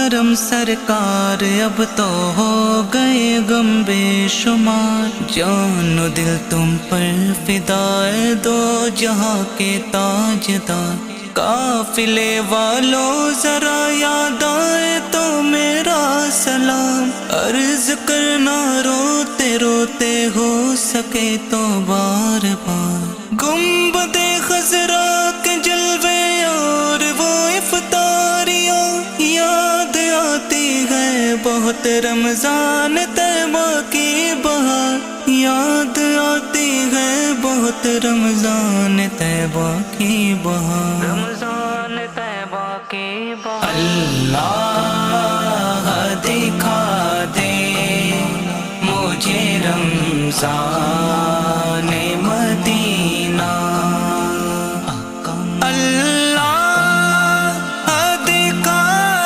کرم سرکار اب تو ہو گئے غم بے شمار، جان و دل تم پر فدائے دو جہاں کے تاجدار، قافلے والوں ذرا یاد آئے تو میرا سلام، عرض کرنا روتے روتے ہو سکے تو بار بار، گنبد خضرا کے جلوے اور وہ افطاریاں یاد آتی ہے بہت، رمضان طیبہ کی بہار یاد آتی ہے بہت، رمضان طیبہ کی بہار، رمضان طیبہ کی بہار۔ اللہ دکھا دے مجھے رمضان